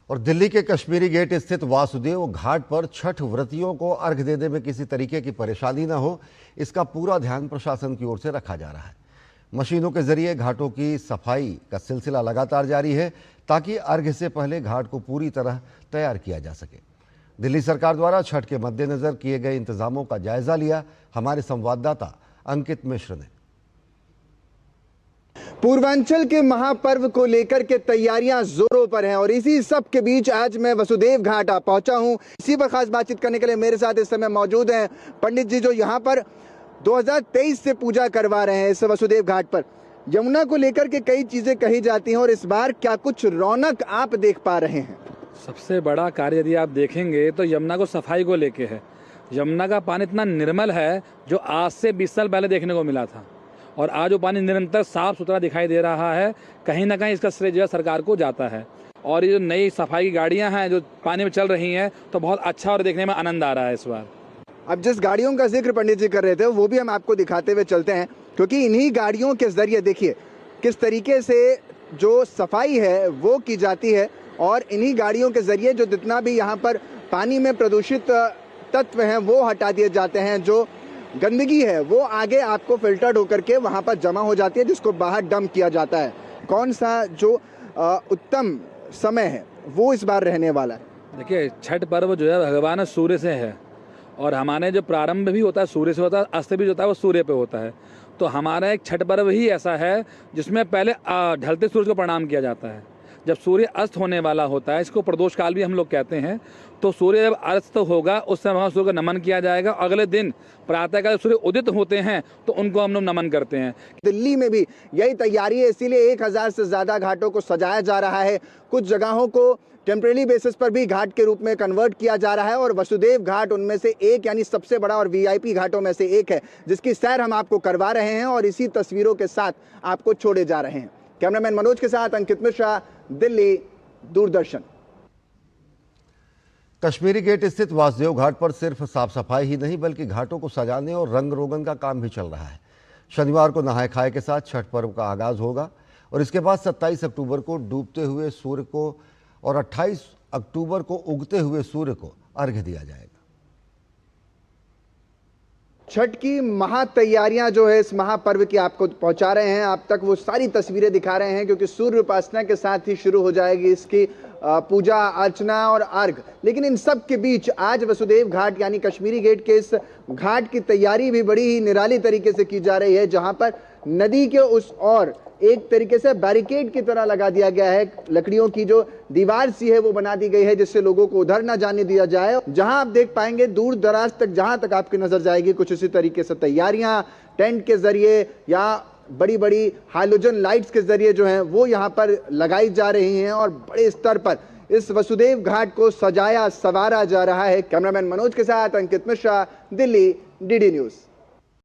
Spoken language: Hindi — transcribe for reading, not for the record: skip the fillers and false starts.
और दिल्ली के कश्मीरी गेट स्थित वासुदेव घाट पर छठ व्रतियों को अर्घ देने में किसी तरीके की परेशानी न हो, इसका पूरा ध्यान प्रशासन की ओर से रखा जा रहा है। मशीनों के जरिए घाटों की सफाई का सिलसिला लगातार जारी है ताकि अर्घ से पहले घाट को पूरी तरह तैयार किया जा सके। दिल्ली सरकार द्वारा छठ के मद्देनजर किए गए इंतजामों का जायजा लिया हमारे संवाददाता अंकित मिश्र ने। पूर्वांचल के महापर्व को लेकर के तैयारियां जोरों पर हैं और इसी सब के बीच आज मैं वसुदेव घाट पहुंचा हूं। इसी पर खास बातचीत करने के लिए मेरे साथ इस समय मौजूद हैं पंडित जी, जो यहां पर 2023 से पूजा करवा रहे हैं इस वसुदेव घाट पर। यमुना को लेकर के कई चीजें कही जाती हैं और इस बार क्या कुछ रौनक आप देख पा रहे हैं? सबसे बड़ा कार्य यदि आप देखेंगे तो यमुना को सफाई को लेके है। यमुना का पानी इतना निर्मल है जो आज से 20 साल पहले देखने को मिला था, और आज वो पानी निरंतर साफ सुथरा दिखाई दे रहा है। कहीं ना कहीं इसका श्रेय जो है सरकार को जाता है। और ये जो नई सफाई की गाड़ियां हैं जो पानी में चल रही हैं तो बहुत अच्छा और देखने में आनंद आ रहा है इस बार। अब जिस गाड़ियों का जिक्र पंडित जी कर रहे थे वो भी हम आपको दिखाते हुए चलते हैं, क्योंकि इन्हीं गाड़ियों के जरिए देखिए किस तरीके से जो सफाई है वो की जाती है, और इन्हीं गाड़ियों के जरिए जो जितना भी यहाँ पर पानी में प्रदूषित तत्व हैं वो हटा दिए जाते हैं। जो गंदगी है वो आगे आपको फिल्टर्ड होकर के वहाँ पर जमा हो जाती है, जिसको बाहर डंप किया जाता है। कौन सा जो उत्तम समय है वो इस बार रहने वाला है? देखिए, छठ पर्व जो है भगवान सूर्य से है, और हमारे जो प्रारंभ भी होता है सूर्य से होता है, अस्त भी जो होता है वो सूर्य पे होता है। तो हमारा एक छठ पर्व ही ऐसा है जिसमें पहले ढलते सूरज को प्रणाम किया जाता है। जब सूर्य अस्त होने वाला होता है, इसको प्रदोष काल भी हम लोग कहते हैं, तो सूर्य जब अस्त होगा उस समय वहाँ सूर्य को नमन किया जाएगा। अगले दिन प्रातःकाल सूर्य उदित होते हैं तो उनको हम लोग नमन करते हैं। दिल्ली में भी यही तैयारी है, इसीलिए 1000 से ज्यादा घाटों को सजाया जा रहा है। कुछ जगहों को टेम्परेरी बेसिस पर भी घाट के रूप में कन्वर्ट किया जा रहा है, और वसुदेव घाट उनमें से एक, यानी सबसे बड़ा और वीआईपी घाटों में से एक है, जिसकी सैर हम आपको करवा रहे हैं और इसी तस्वीरों के साथ आपको छोड़े जा रहे हैं। कैमरामैन मनोज के साथ अंकित मिश्रा, दिल्ली, दूरदर्शन। कश्मीरी गेट स्थित वासुदेव घाट पर सिर्फ साफ सफाई ही नहीं बल्कि घाटों को सजाने और रंग रोगन का काम भी चल रहा है। शनिवार को नहाय खाए के साथ छठ पर्व का आगाज होगा और इसके बाद 27 अक्टूबर को डूबते हुए सूर्य को और 28 अक्टूबर को उगते हुए सूर्य को अर्घ्य दिया जाएगा। छठ की महा तैयारियां जो है इस महापर्व की आपको पहुंचा रहे हैं। आप तक वो सारी तस्वीरें दिखा रहे हैं, क्योंकि सूर्य उपासना के साथ ही शुरू हो जाएगी इसकी पूजा अर्चना और अर्घ। लेकिन इन सब के बीच आज वसुदेव घाट यानी कश्मीरी गेट के इस घाट की तैयारी भी बड़ी ही निराली तरीके से की जा रही है, जहां पर नदी के उस ओर एक तरीके से बैरिकेड की तरह लगा दिया गया है। लकड़ियों की जो दीवार सी है वो बना दी गई है, जिससे लोगों को उधर ना जाने दिया जाए। जहां आप देख पाएंगे दूर दराज तक, जहां तक आपकी नजर जाएगी, कुछ इसी तरीके से तैयारियां टेंट के जरिए या बड़ी बड़ी हाइलोजन लाइट्स के जरिए जो है वो यहाँ पर लगाई जा रही हैं, और बड़े स्तर पर इस वसुदेव घाट को सजाया संवारा जा रहा है। कैमरामैन मनोज के साथ अंकित मिश्रा, दिल्ली, डीडी न्यूज।